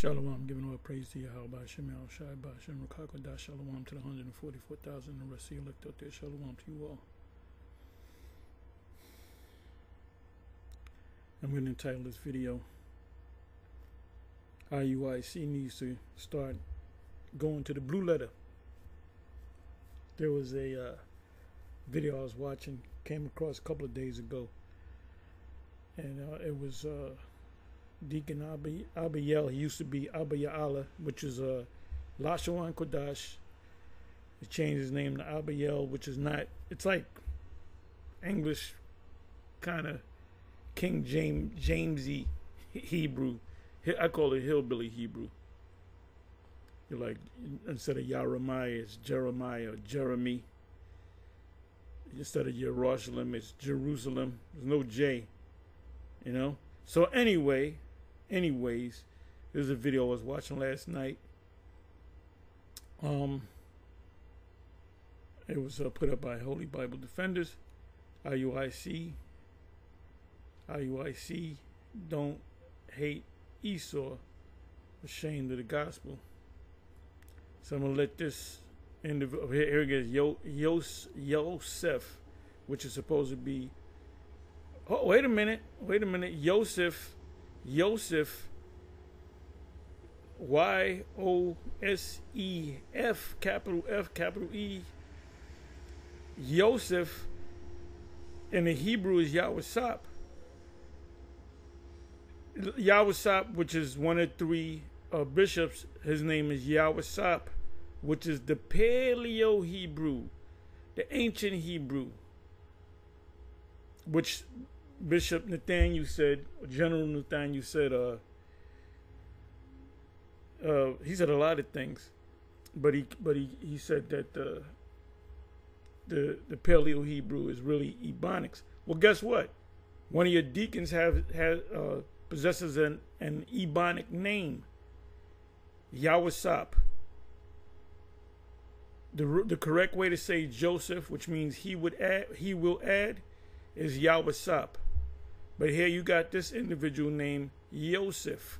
Shalom, giving all praise to Yahweh, Shemel, Shai, Bashem, Rakakodah, Shalom to the 144,000, and the rest of you elect out there, Shalom to you all. I'm going to entitle this video, IUIC needs to start going to the Blueletter. There was a video I was watching, came across a couple of days ago, and it was Deacon Abiel. He used to be Abiel, which is Lashawan Kodash. He changed his name to Abiel, which is not, it's like English kind of King Jamesy Hebrew. I call it hillbilly Hebrew. You're like, instead of Jeremiah, it's Jeremiah or Jeremy. Instead of Jerusalem, it's Jerusalem. There's no J, you know? So anyways, there's a video I was watching last night. It was put up by Holy Bible Defenders, IUIC. IUIC don't hate Esau, ashamed of the gospel. So I'm gonna let this individual here it goes. Yosef, which is supposed to be. Oh, wait a minute. Yosef, Y-O-S-E-F, capital F, capital E. Yosef in the Hebrew is Yahweh. Yahweh, which is one of three bishops, his name is Yahweh, which is the Paleo Hebrew, the ancient Hebrew, which Bishop Nathaniel said, General Nathaniel said, he said a lot of things, but he said that the Paleo Hebrew is really Ebonics. Well, guess what? One of your deacons possesses an Ebonic name, Yahweh. The correct way to say Joseph, which means he will add, is Yahweh. But here you got this individual named Yosef.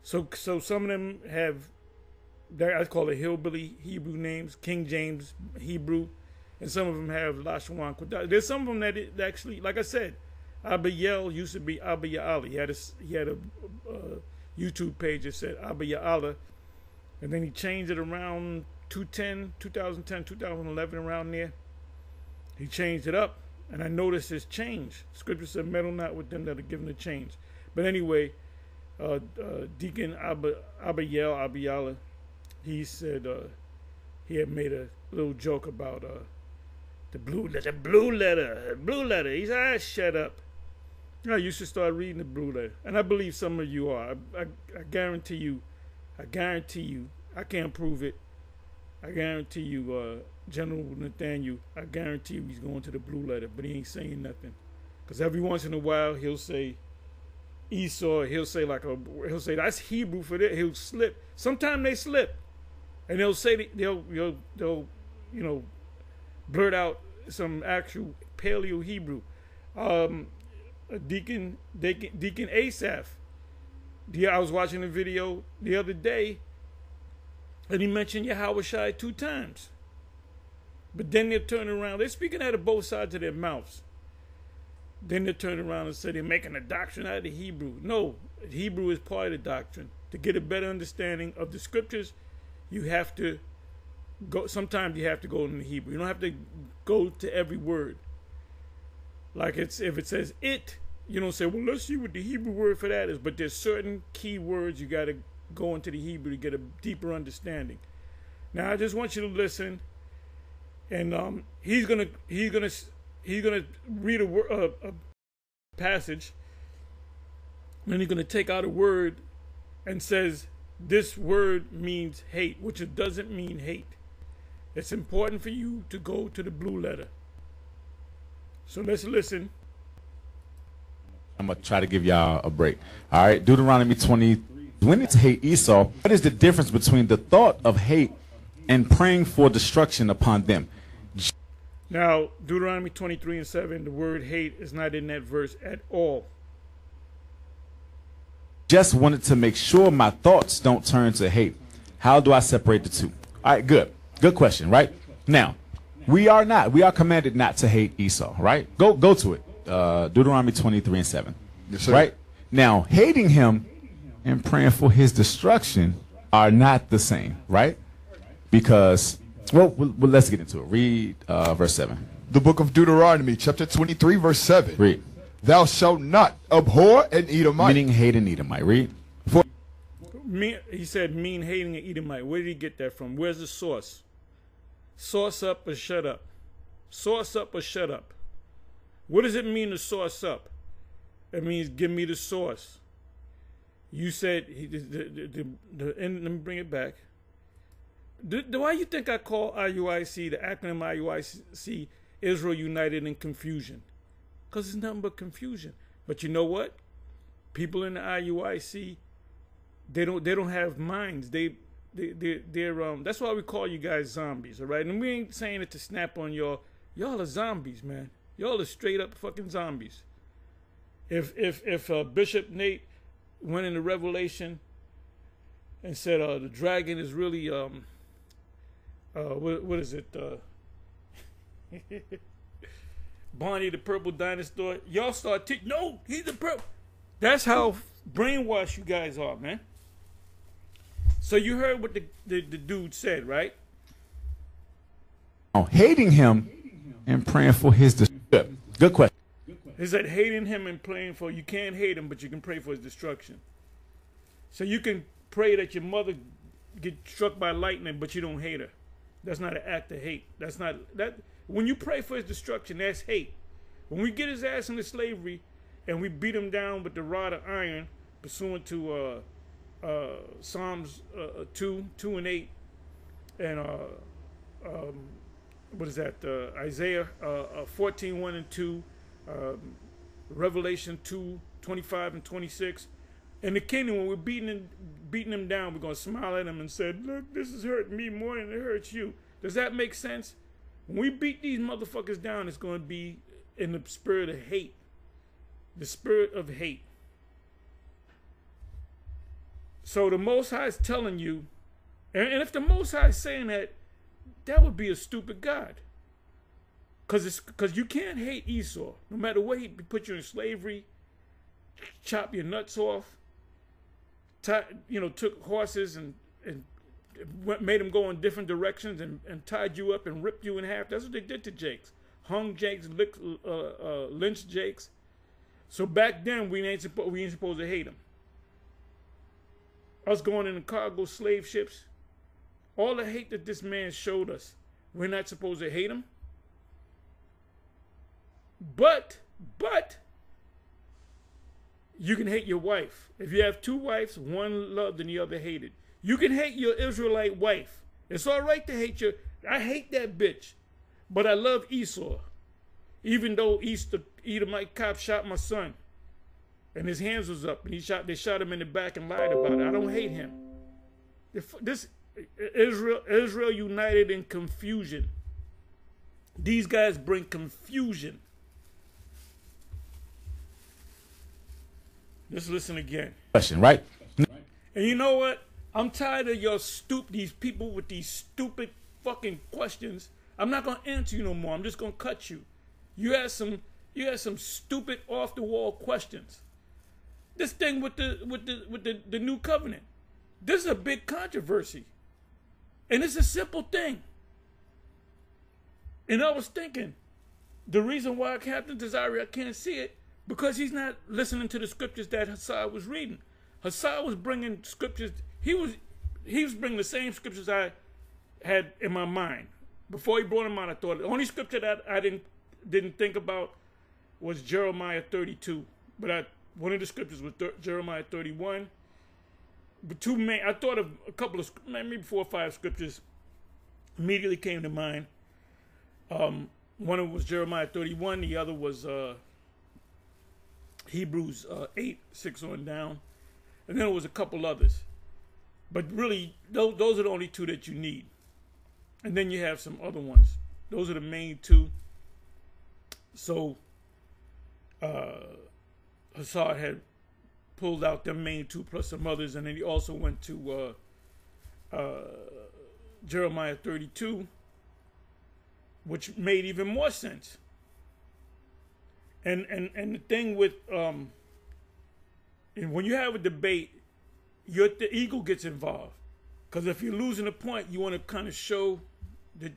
So some of them have, I call it hillbilly Hebrew names, King James Hebrew, and some of them have Lashawan Kodash. There's some of them that actually, like I said, Abiel used to be Abiel. He had a YouTube page that said Abiel, and then he changed it around 2010, 2011, around there. He changed it up, and I noticed his change. Scripture said, meddle not with them that are given the change. But anyway, Deacon Abiel, he said he had made a little joke about the Blueletter. He said, shut up. No, you should start reading the Blueletter. And I believe some of you are. I guarantee you, I can't prove it. I guarantee you, General Nathaniel, I guarantee you he's going to the Blueletter, but he ain't saying nothing. Because every once in a while, he'll say Esau, he'll say that's Hebrew for that. He'll slip. Sometimes they slip. And they'll say, they'll blurt out some actual Paleo Hebrew. Deacon Asaph. I was watching a video the other day, and he mentioned Yahweh Shai 2 times. But then they're turning around. They're speaking out of both sides of their mouths. Then they turn around and say they're making a doctrine out of the Hebrew. No, Hebrew is part of the doctrine. To get a better understanding of the scriptures, you have to go. Sometimes you have to go in the Hebrew. You don't have to go to every word. Like if it says it, you don't say, well, let's see what the Hebrew word for that is. But there's certain key words you got to go into the Hebrew to get a deeper understanding. Now I just want you to listen, and he's gonna read a passage, and then he's gonna take out a word and says this word means hate, which it doesn't mean hate. It's important for you to go to the Blueletter. So let's listen. I'm going to try to give y'all a break. All right, Deuteronomy 20. When it's hate Esau, what is the difference between the thought of hate and praying for destruction upon them? Now, Deuteronomy 23:7, the word hate is not in that verse at all. Just wanted to make sure my thoughts don't turn to hate. How do I separate the two? All right, good. Good question, right? Now, we are commanded not to hate Esau, right? Go to it. Deuteronomy 23:7. Yes, sir. Right? Now, hating him and praying for his destruction are not the same, right? Because, well, let's get into it. Read verse 7. The book of Deuteronomy, chapter 23, verse 7. Read. Thou shalt not abhor an Edomite. Meaning hate an Edomite. Read. He said mean hating an Edomite. Where did he get that from? Where's the source? Source up or shut up? Source up or shut up? What does it mean to source up? It means give me the source. You said, let me bring it back. Why you think I call IUIC, the acronym IUIC, Israel United in Confusion? Because it's nothing but confusion. But you know what? People in the IUIC, they don't have minds. They're that's why we call you guys zombies, all right? And we ain't saying it to snap on y'all. Y'all are zombies, man. Y'all are straight up fucking zombies. If Bishop Nate went into Revelation and said the dragon is really what is it? Barney the Purple Dinosaur. Y'all start no, he's the purple. That's how brainwashed you guys are, man. So you heard what the dude said, right? Oh, hating him and praying for his destruction. Good question. He said hating him and praying for, you can't hate him, but you can pray for his destruction. So you can pray that your mother get struck by lightning, but you don't hate her. That's not an act of hate. That's not that. When you pray for his destruction, that's hate. When we get his ass into slavery and we beat him down with the rod of iron, pursuant to Psalms 2 and 8, and what is that? Isaiah 14, 1 and 2, Revelation 2, 25 and 26. In the kingdom, when we're beating him down, we're going to smile at him and say, look, this is hurting me more than it hurts you. Does that make sense? When we beat these motherfuckers down, it's going to be in the spirit of hate. The spirit of hate. So the Most High is telling you, and if the Most High is saying that, that would be a stupid God. Because you can't hate Esau. No matter what, he put you in slavery, chop your nuts off, took horses and made them go in different directions and tied you up and ripped you in half. That's what they did to Jakes. Hung Jakes, lynched Jakes. So back then, we ain't supposed to hate them. Us going in the cargo slave ships, all the hate that this man showed us, we're not supposed to hate him. But you can hate your wife. If you have two wives, one loved and the other hated. You can hate your Israelite wife. It's all right to hate I hate that bitch, but I love Esau. Even though Edomite cop shot my son, and his hands was up, and they shot him in the back and lied about it. I don't hate him. This Israel united in confusion. These guys bring confusion. Just listen again. Question, right? And you know what? I'm tired of these people with these stupid fucking questions. I'm not gonna answer you no more. I'm just gonna cut you. You had some stupid off the wall questions. This thing with the new covenant. This is a big controversy. And it's a simple thing. And I was thinking, the reason why Captain Desiree, I can't see it, because he's not listening to the scriptures that Hassad was reading. Hassad was bringing scriptures. He was bringing the same scriptures I had in my mind. Before he brought them out, I thought the only scripture that I didn't think about was Jeremiah 32. But one of the scriptures was Jeremiah 31. But I thought of a couple of, maybe 4 or 5 scriptures immediately came to mind. One of them was Jeremiah 31. The other was Hebrews 8, 6 on down. And then there was a couple others. But really, those are the only 2 that you need. And then you have some other ones. Those are the main 2. So Hassad had pulled out the main two plus some others, and then he also went to Jeremiah 32, which made even more sense. And the thing with when you have a debate, the ego gets involved, because if you're losing a point, you want to kind of show that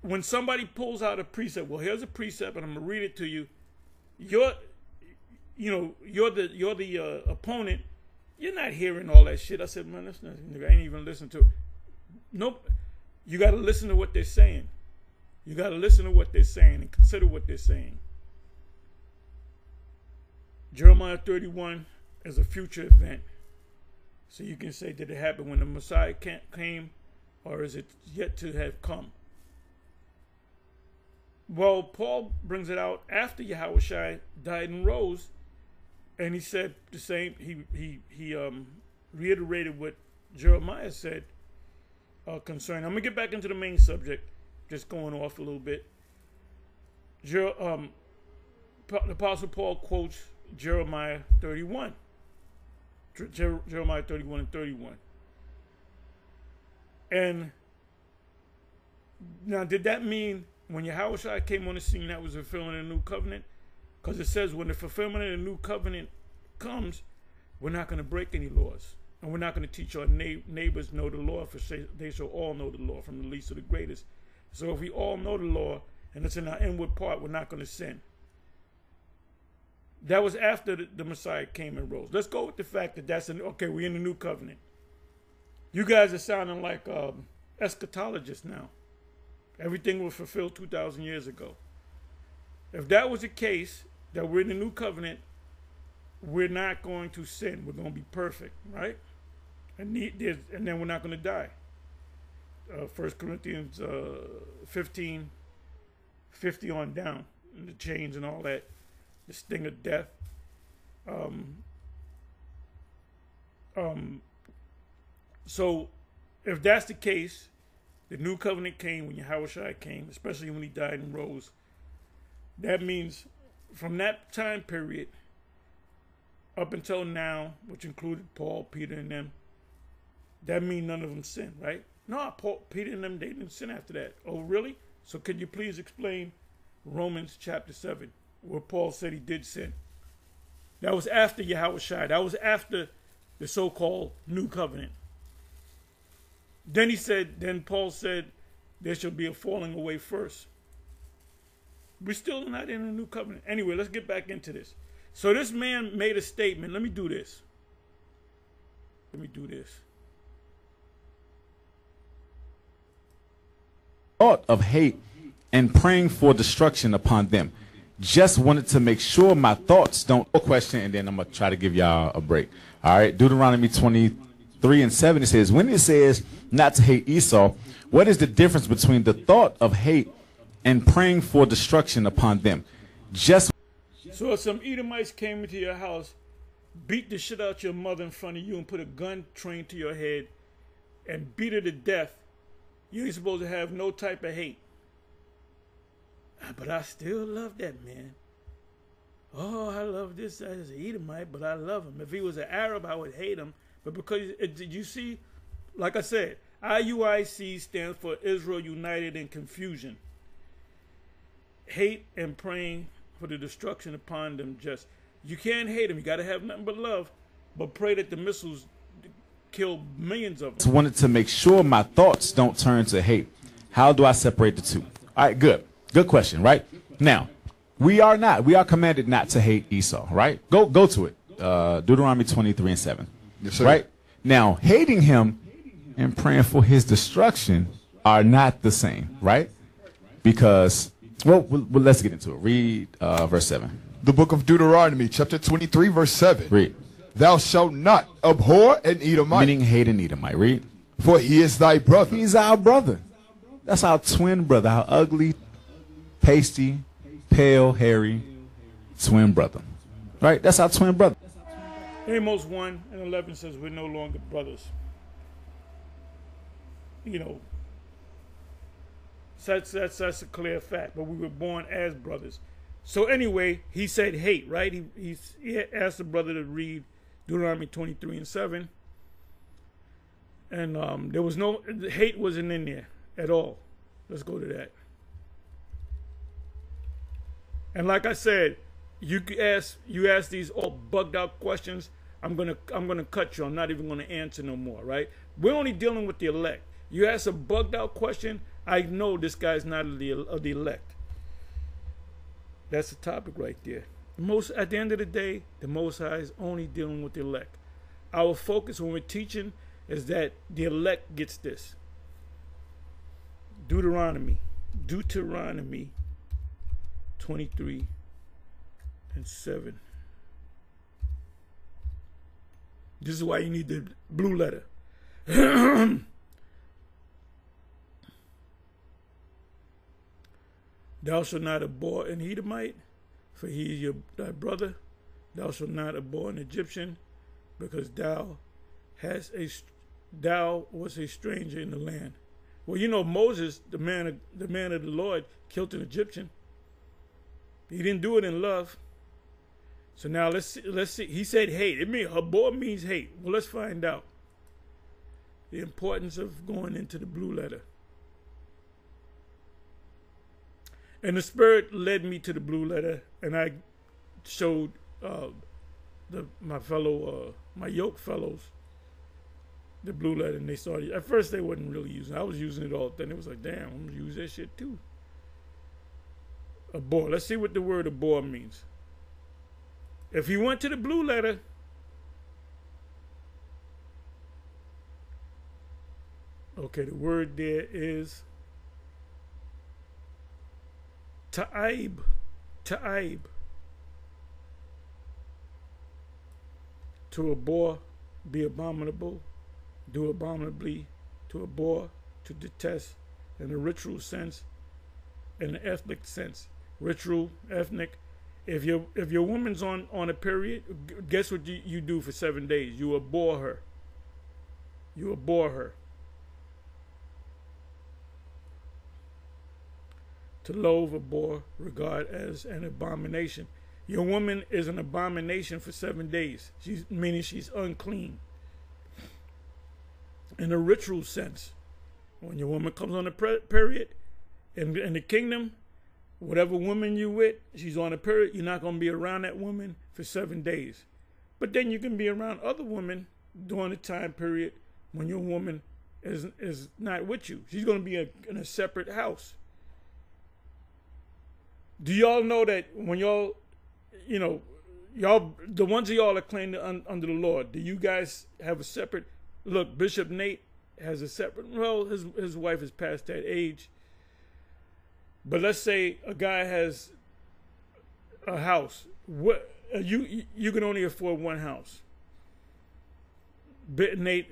when somebody pulls out a precept, well, here's a precept, and I'm gonna read it to you. You're the opponent. You're not hearing all that shit. I said, man, that's not, I ain't even listening to it. Nope. You got to listen to what they're saying. You got to listen to what they're saying and consider what they're saying. Jeremiah 31 is a future event. So you can say, did it happen when the Messiah came, or is it yet to have come? Well, Paul brings it out after Yahushua died and rose, and he said the same. He reiterated what Jeremiah said concerning. I'm gonna get back into the main subject, just going off a little bit. The Apostle Paul quotes Jeremiah 31. Jeremiah 31 and 31. And now, did that mean when Yahushua came on the scene, that was fulfilling a new covenant? Because it says when the fulfillment of the new covenant comes, we're not going to break any laws. And we're not going to teach our neighbors know the law, for they shall all know the law, from the least to the greatest. So if we all know the law, and it's in our inward part, we're not going to sin. That was after the Messiah came and rose. Let's go with the fact that okay, we're in the new covenant. You guys are sounding like eschatologists now. Everything was fulfilled 2,000 years ago. If that was the case, that we're in the new covenant, we're not going to sin. We're going to be perfect, right? And then we're not going to die. 1 Corinthians 15, 50 on down, and the chains and all that, the sting of death. So if that's the case, the new covenant came when Yahushua came, especially when he died and rose. That means from that time period up until now, which included Paul, Peter, and them, that means none of them sinned, right? No, Paul, Peter, and them, they didn't sin after that. Oh, really? So could you please explain Romans chapter 7, where Paul said he did sin? That was after Yahushua. That was after the so-called new covenant. Then Paul said, there shall be a falling away first. We're still not in a new covenant. Anyway, let's get back into this. So this man made a statement. Let me do this. Thought of hate and praying for destruction upon them. Just wanted to make sure my thoughts don't question, and then I'm going to try to give y'all a break. All right, Deuteronomy 23 and 7, it says, when it says not to hate Esau, what is the difference between the thought of hate and praying for destruction upon them? So if some Edomites came into your house, beat the shit out your mother in front of you, and put a gun trained to your head and beat her to death, you ain't supposed to have no type of hate. But I still love that man. Oh, I love this as an Edomite, but I love him. If he was an Arab, I would hate him. But because, did you see, like I said, IUIC stands for Israel United in Confusion. Hate and praying for the destruction upon them. Just, you can't hate them. You got to have nothing but love, but pray that the missiles kill millions of them. Just wanted to make sure my thoughts don't turn to hate. How do I separate the two? All right, good question, right? Now, we are commanded not to hate Esau, right? Go to it. Deuteronomy 23 and 7. Yes, sir. Right? Now, hating him and praying for his destruction are not the same, right? Because, well, let's get into it. Read verse 7. The book of Deuteronomy, chapter 23, verse 7. Read. Thou shalt not abhor an Edomite. Meaning hate an Edomite. Read. For he is thy brother. He's our brother. That's our twin brother, our ugly, pasty, pale, hairy twin brother. Right? That's our twin brother. Amos 1 and 11 says we're no longer brothers. You know, that's a clear fact. But we were born as brothers. So anyway, he said hate, right? He asked the brother to read Deuteronomy 23:7. And there was no, hate wasn't in there at all. Let's go to that. And like I said, you ask these all bugged out questions. I'm gonna cut you. I'm not even gonna answer no more, right? We're only dealing with the elect. You ask a bugged out question, I know this guy's not of the elect. That's the topic right there. At the end of the day, the Most High is only dealing with the elect. Our focus when we're teaching is that the elect gets this. Deuteronomy 23:7. This is why you need the blue letter. Thou shalt not abhor an Edomite, for he is thy brother. Thou shalt not abhor an Egyptian, because thou was a stranger in the land. Well, you know Moses, the man of the Lord, killed an Egyptian. He didn't do it in love. So now let's see. He said hate. Abhor means hate. Well, let's find out the importance of going into the blue letter. And the Spirit led me to the blue letter, and I showed my yoke fellows the blue letter, and they started. At first, they wasn't really using it. I was using it all. Then it was like, damn, I'm gonna use that shit too. Abhor. Let's see what the word abhor means. If you went to the blue letter, okay, the word there is ta'ib. Ta'ib. To abhor, be abominable, do abominably, to abhor, to detest, in a ritual sense, in an ethnic sense. Ritual, ethnic. If your woman's on a period, guess what you do for 7 days? You abhor her. You abhor her. To loathe, abhor, regard as an abomination. Your woman is an abomination for 7 days. Meaning she's unclean. In a ritual sense, when your woman comes on a period, in the kingdom, whatever woman you with, she's on a period, you're not going to be around that woman for 7 days. But then you can be around other women during the time period when your woman is not with you. She's going to be in a separate house. Do y'all know that when y'all, the ones of y'all that claim under the Lord, do you guys have a separate? Look, Bishop Nate has a separate. Well, his wife is past that age. But let's say a guy has a house. You can only afford one house. Nate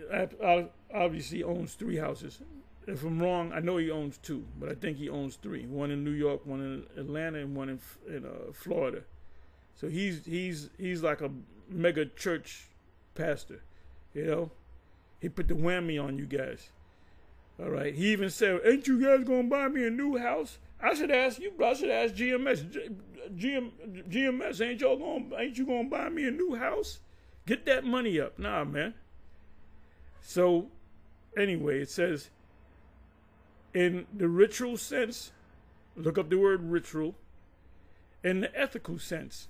obviously owns 3 houses. If I'm wrong, I know he owns 2, but I think he owns 3. One in New York, one in Atlanta, and one in Florida. So he's like a mega church pastor, He put the whammy on you guys. All right. He even said, "Ain't you guys gonna buy me a new house?" I should ask you. I should ask GMS. GMS, ain't you gonna buy me a new house? Get that money up. Nah, man. So, anyway, it says, in the ritual sense, look up the word ritual. In the ethical sense,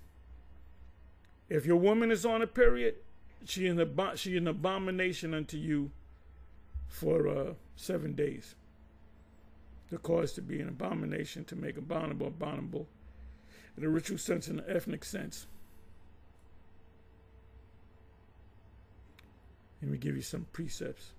if your woman is on a period, she an abomination unto you for 7 days. The cause to be an abomination, to make abominable, in the ritual sense, in the ethnic sense. Let me give you some precepts.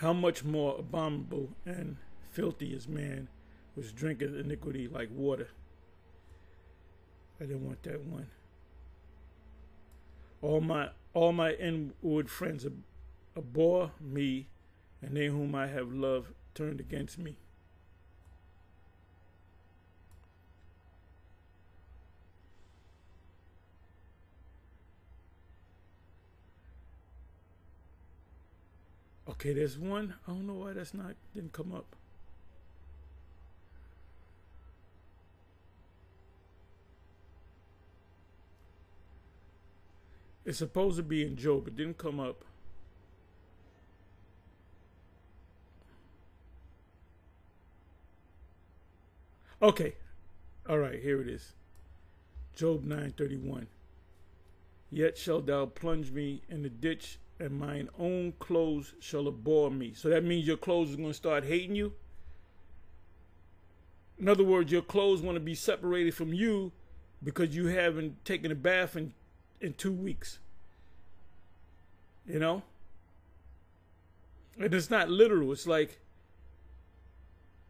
How much more abominable and filthy is man which drinketh iniquity like water. I didn't want that one. All my inward friends abhor me, and they whom I have loved turned against me. Okay, there's one. I don't know why didn't come up. It's supposed to be in Job. It didn't come up. Okay. All right, here it is. Job 9:31. Yet shalt thou plunge me in the ditch, and mine own clothes shall abhor me. So that means your clothes are going to start hating you. In other words, your clothes want to be separated from you because you haven't taken a bath in 2 weeks. You know? And it's not literal. It's like,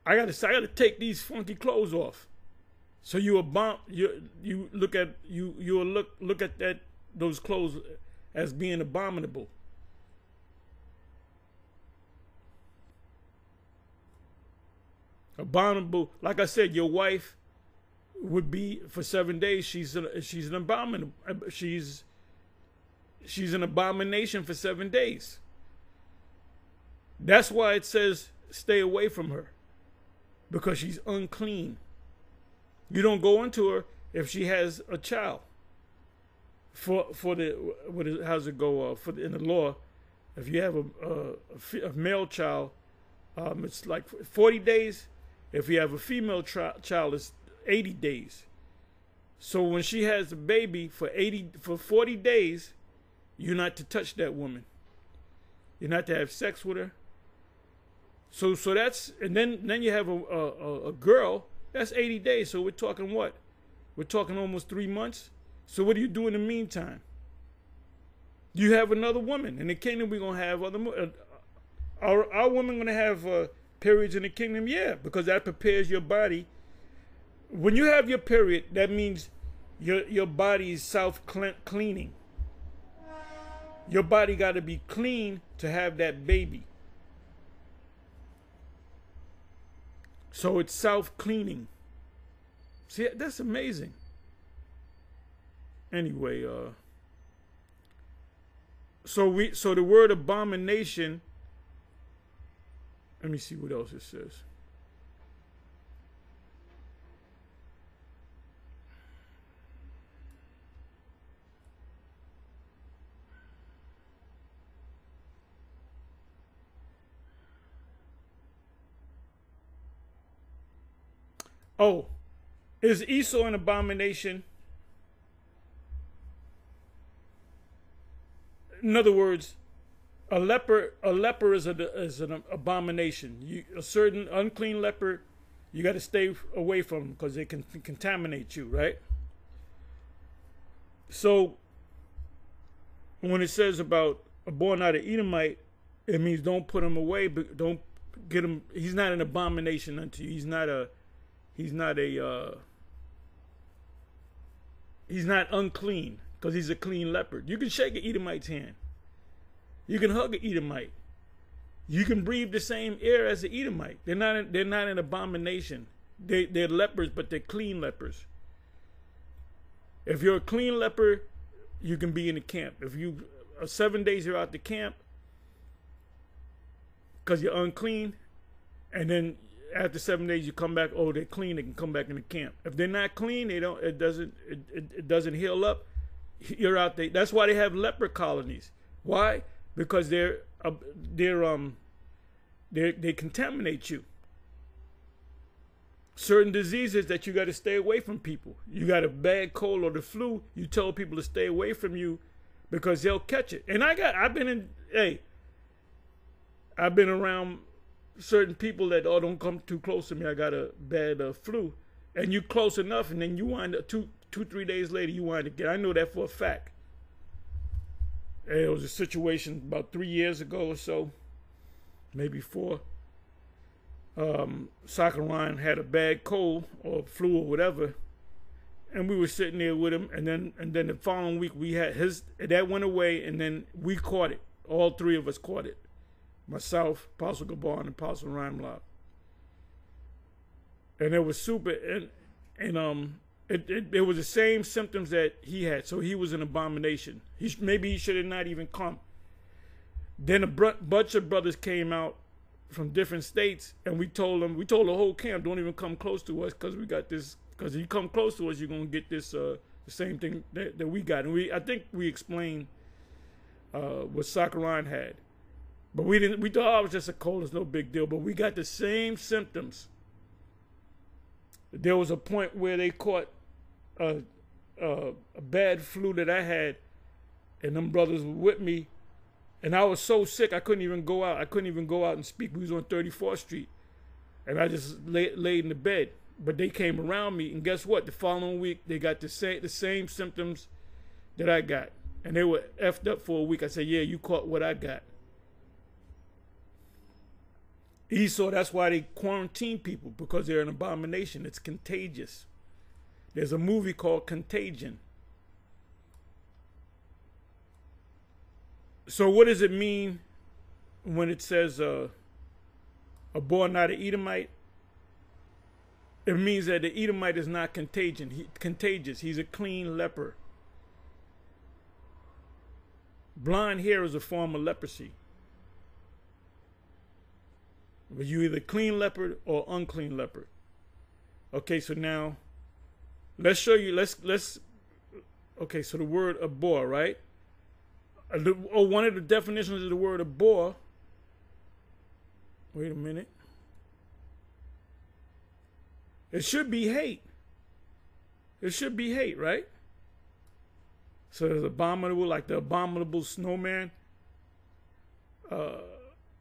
I gotta take these funky clothes off. So you look at those clothes as being abominable. Abominable. Like I said, your wife would be for 7 days. She's an abominable. She's an abomination for 7 days. That's why it says stay away from her, because she's unclean. You don't go into her if she has a child. How's it go? In the law, if you have a male child, it's like 40 days. If you have a female child, it's 80 days. So when she has a baby for 40 days, you're not to touch that woman. You're not to have sex with her. So that's, and then you have a girl. That's 80 days. So we're talking what? We're talking almost 3 months. So what do you do in the meantime? You have another woman. In the kingdom, we're going to have other our women going to have periods in the kingdom? Yeah, because that prepares your body. When you have your period, that means your body is self-cleaning. Your body got to be clean to have that baby. So it's self-cleaning. See, that's amazing. Anyway, so the word abomination, let me see what else it says. Oh, is Esau an abomination? In other words, a leper is an abomination. A certain unclean leper, you got to stay away from them because they can contaminate you, right? So when it says about a born out of Edomite, it means don't put him away, but don't get him. He's not an abomination unto you. He's not unclean because he's a clean leopard. You can shake an Edomite's hand. You can hug an Edomite. You can breathe the same air as an Edomite. They're not an abomination. They're lepers, but they're clean lepers. If you're a clean leper, you can be in the camp. If you 7 days you're out the camp because you're unclean, and then after 7 days you come back, oh, they're clean, they can come back in the camp. If they're not clean, it doesn't heal up. You're out there. That's why they have leper colonies. Why? Because they contaminate you. Certain diseases that you got to stay away from people. You got a bad cold or the flu, you tell people to stay away from you because they'll catch it. And I've been around certain people that, oh, don't come too close to me, I got a bad flu. And you close enough, and then you wind up 2-3 days later, you wind up getting. I know that for a fact. And it was a situation about 3 years ago or so, maybe 4. Sakaran had a bad cold or flu or whatever, and we were sitting there with him, and then the following week we had that went away, and then we caught it. All 3 of us caught it. myself, Apostle Gabar, and Apostle Rhymelock. And it was super, it was the same symptoms that he had. So he was an abomination. Maybe he should have not even come. Then a bunch of brothers came out from different states, and we told the whole camp, don't even come close to us, because we got this. Because if you come close to us, you're gonna get this the same thing that we got. And I think we explained what Sakuran had, but we didn't. We thought, oh, it was just a cold, it's no big deal. But we got the same symptoms. There was a point where they caught a bad flu that I had, and them brothers were with me, and I was so sick I couldn't even go out. I couldn't even go out and speak. We was on 34th Street, and I just laid in the bed. But they came around me, and guess what? The following week they got the same symptoms that I got, and they were effed up for a week. I said, "Yeah, you caught what I got." Esau, that's why they quarantine people, because they're an abomination. It's contagious. There's a movie called Contagion. So what does it mean when it says a boy not an Edomite? It means that the Edomite is not contagious. He's a clean leper. Blonde hair is a form of leprosy. But you either clean leopard or unclean leopard. Okay, so now let's show you. Let's. Okay, so the word abhor, right? One of the definitions of the word abhor. Wait a minute. It should be hate. It should be hate, right? So there's abominable, like the abominable snowman.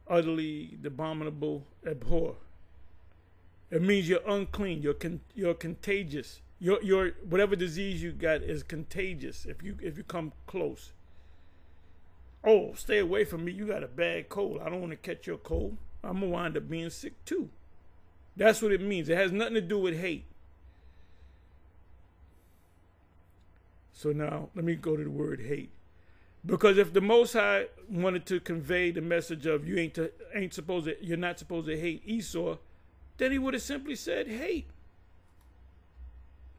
Utterly the abominable abhor. It means you're unclean. You're contagious. Your whatever disease you got is contagious if you come close. Oh, stay away from me. You got a bad cold. I don't want to catch your cold. I'm gonna wind up being sick too. That's what it means. It has nothing to do with hate. So now let me go to the word hate. Because if the Most High wanted to convey the message of you're not supposed to hate Esau, then he would have simply said hate.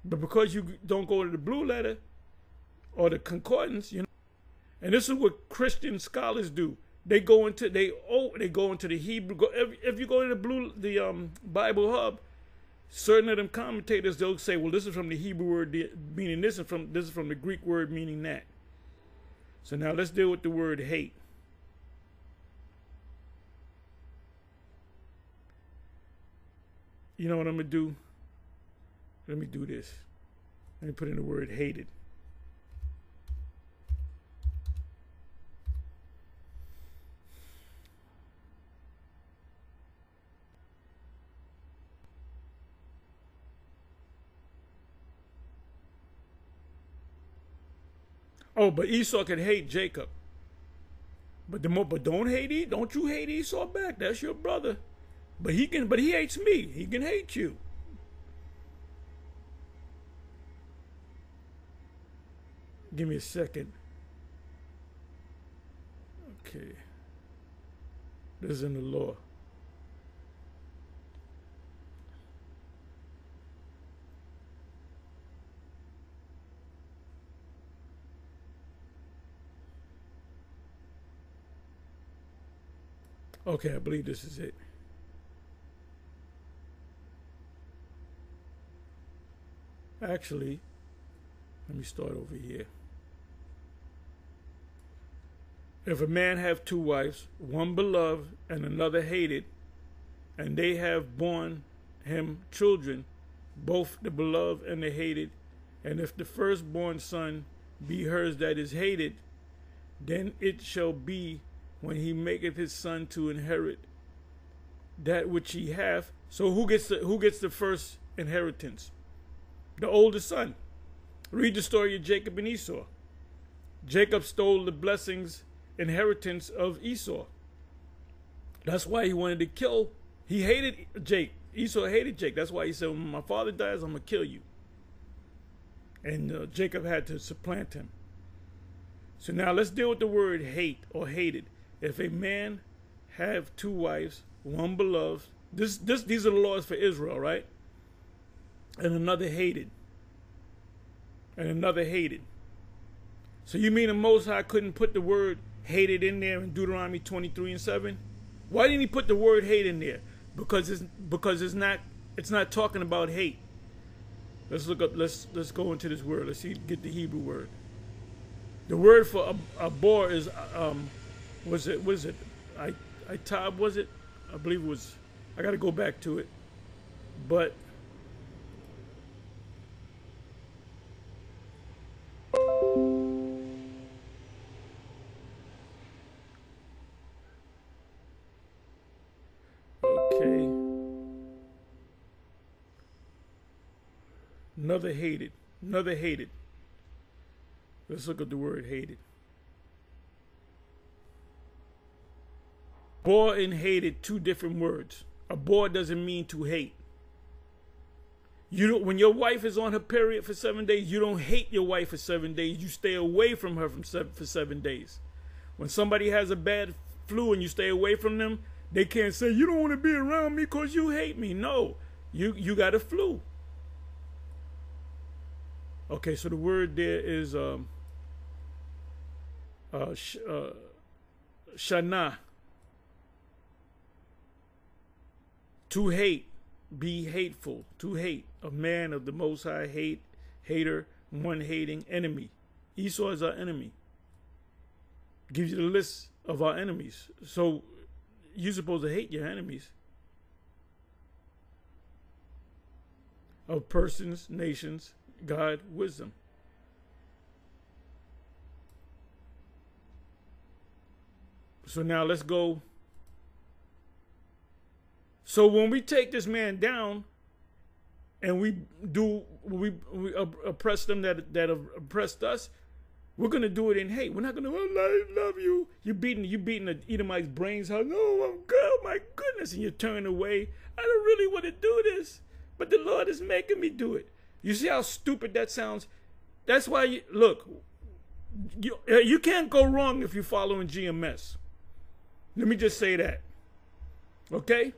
But because you don't go to the Blue Letter or the Concordance, and this is what Christian scholars do. They go into the Hebrew. If you go to the Bible Hub, certain of them commentators, they'll say, well, this is from the Hebrew word meaning this is from the Greek word meaning that. So now let's deal with the word hate. You know what I'm gonna do? Let me do this. Let me put in the word hated. Oh, but Esau could hate Jacob. But don't hate don't you hate Esau back? That's your brother. But he hates me. He can hate you. Give me a second. Okay. This is in the law. Okay, I believe this is it. Actually, let me start over here. If a man have two wives, one beloved and another hated, and they have borne him children, both the beloved and the hated, and if the firstborn son be hers that is hated, then it shall be when he maketh his son to inherit that which he hath. So who gets the first inheritance? The oldest son. Read the story of Jacob and Esau. Jacob stole the blessings, inheritance of Esau. That's why he wanted to kill. He hated Jake. Esau hated Jake. That's why he said, when my father dies, I'm going to kill you. And Jacob had to supplant him. So now let's deal with the word hate or hated. If a man have two wives, one beloved. These are the laws for Israel, right? And another hated. And another hated. So you mean the Most High couldn't put the word hated in there in Deuteronomy 23:7? Why didn't he put the word hate in there? Because it's not talking about hate. Let's look up. Let's go into this word. Let's see, get the Hebrew word. The word for abhor is was it itab, was it? I believe it was. I got to go back to it, but okay. Another hated. Another hated. Let's look at the word hated. Abhor and hated, two different words. Abhor doesn't mean to hate. You don't, when your wife is on her period for 7 days, you don't hate your wife for 7 days. You stay away from her for 7 days. When somebody has a bad flu and you stay away from them, they can't say, you don't want to be around me because you hate me. No, you got a flu. Okay, so the word there is shana. To hate, be hateful. To hate, a man of the Most High, hater, one hating, enemy. Esau is our enemy. Gives you the list of our enemies. So you're supposed to hate your enemies. Of persons, nations, God, wisdom. So now let's go. So when we take this man down and we oppress them that have oppressed us, we're gonna do it in hate. We're not gonna, I love you. You're beating the Edomite's brains out. No, I'm good. Oh my goodness, and you turn away. I don't really want to do this, but the Lord is making me do it. You see how stupid that sounds? That's why you look. You can't go wrong if you're following GMS. Let me just say that. Okay?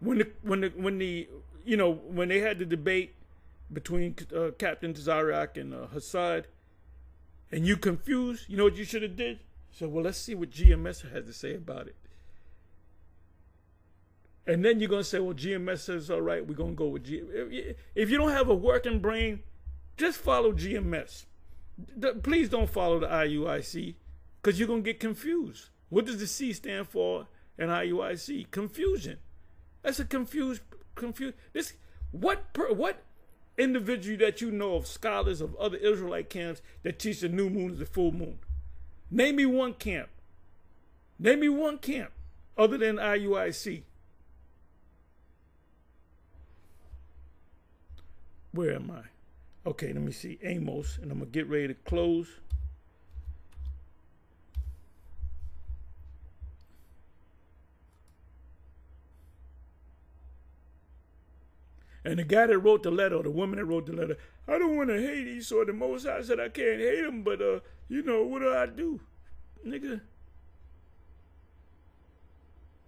When they had the debate between Captain Tazariak and Hassad, and you confused, you know what you should have did? So, well, let's see what GMS has to say about it. And then you're going to say, well, GMS says, all right, we're going to go with GMS. If you don't have a working brain, just follow GMS. Please don't follow the IUIC, because you're going to get confused. What does the C stand for in IUIC? Confusion. That's a confused. This what individual that you know of, scholars of other Israelite camps, that teach the new moon is the full moon? Name me one camp. Name me one camp other than IUIC. Where am I? Okay, let me see. Amos, and I'm gonna get ready to close. And the guy that wrote the letter, or the woman that wrote the letter, I don't want to hate Esau. The Most High said I can't hate him, but you know, what do I do? Nigga.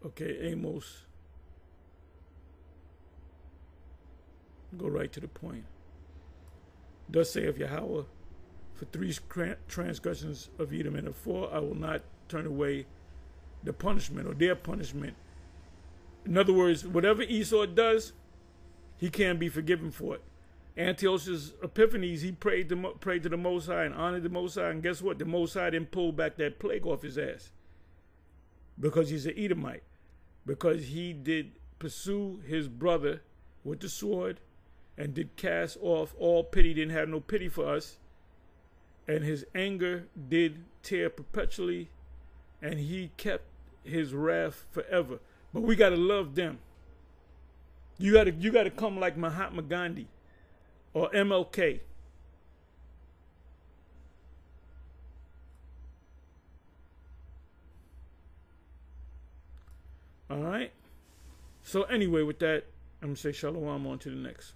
Okay, Amos. Go right to the point. Thus saith Yahweh, for 3 transgressions of Edom and of 4, I will not turn away the punishment or their punishment. In other words, whatever Esau does, he can't be forgiven for it. Antiochus Epiphanes, he prayed to the Most High and honored the Most High, and guess what? The Most High didn't pull back that plague off his ass because he's an Edomite, because he did pursue his brother with the sword and did cast off all pity, didn't have no pity for us, and his anger did tear perpetually, and he kept his wrath forever. But we got to love them. You gotta come like Mahatma Gandhi or MLK. All right. So anyway, with that, I'm gonna say shalom on to the next.